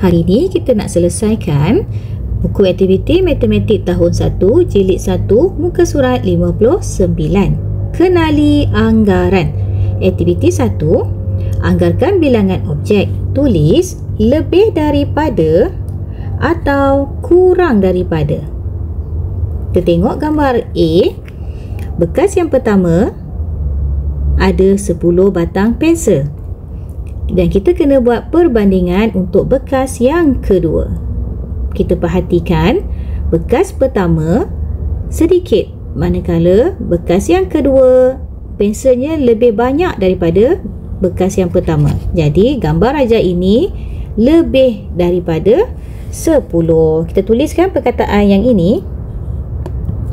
Hari ini kita nak selesaikan buku aktiviti matematik tahun 1 jilid 1 muka surat 59. Kenali anggaran. Aktiviti 1. Anggarkan bilangan objek. Tulis lebih daripada atau kurang daripada. Kita tengok gambar A. Bekas yang pertama ada 10 batang pensel. Dan kita kena buat perbandingan untuk bekas yang kedua. Kita perhatikan bekas pertama sedikit, manakala bekas yang kedua penselnya lebih banyak daripada bekas yang pertama. Jadi gambar ajar ini lebih daripada 10. Kita tuliskan perkataan yang ini.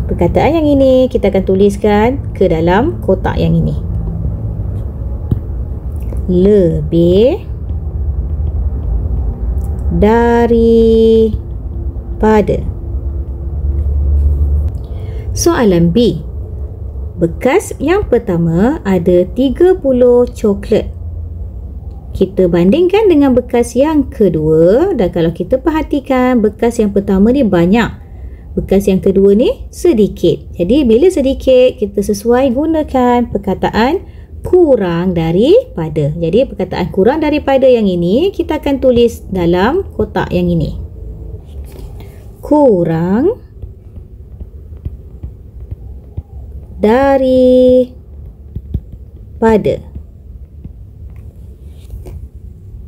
Perkataan yang ini kita akan tuliskan ke dalam kotak yang ini. Lebih daripada. Soalan B. Bekas yang pertama ada 30 coklat. Kita bandingkan dengan bekas yang kedua, dan kalau kita perhatikan bekas yang pertama ni banyak, bekas yang kedua ni sedikit. Jadi bila sedikit, kita sesuai gunakan perkataan kurang daripada. Jadi perkataan kurang daripada yang ini kita akan tulis dalam kotak yang ini. Kurang daripada.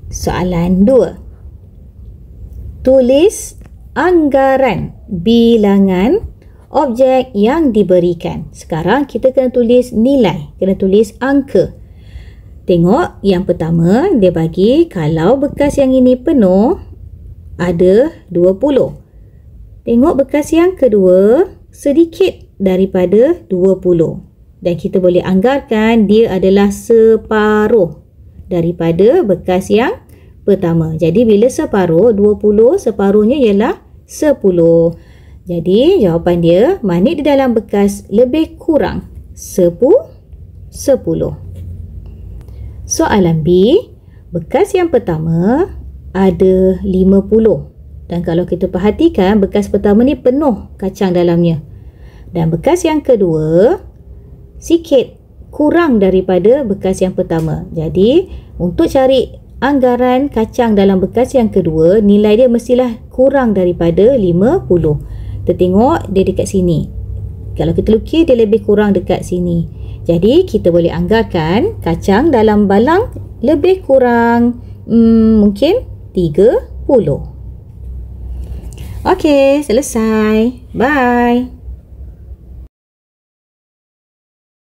Soalan 2. Tulis anggaran bilangan objek yang diberikan. Sekarang kita kena tulis nilai, kena tulis angka. Tengok yang pertama, dia bagi kalau bekas yang ini penuh ada 20. Tengok bekas yang kedua sedikit daripada 20. Dan kita boleh anggarkan dia adalah separuh daripada bekas yang pertama. Jadi bila separuh, 20 separuhnya ialah 10. Jadi jawapan dia manik di dalam bekas lebih kurang 10. Soalan B. Bekas yang pertama ada 50. Dan kalau kita perhatikan bekas pertama ni penuh kacang dalamnya. Dan bekas yang kedua sikit kurang daripada bekas yang pertama. Jadi untuk cari anggaran kacang dalam bekas yang kedua, nilai dia mestilah kurang daripada 50. Kita tengok dia dekat sini. Kalau kita lukis dia lebih kurang dekat sini. Jadi kita boleh anggarkan kacang dalam balang lebih kurang mungkin 30. Okey, selesai. Bye.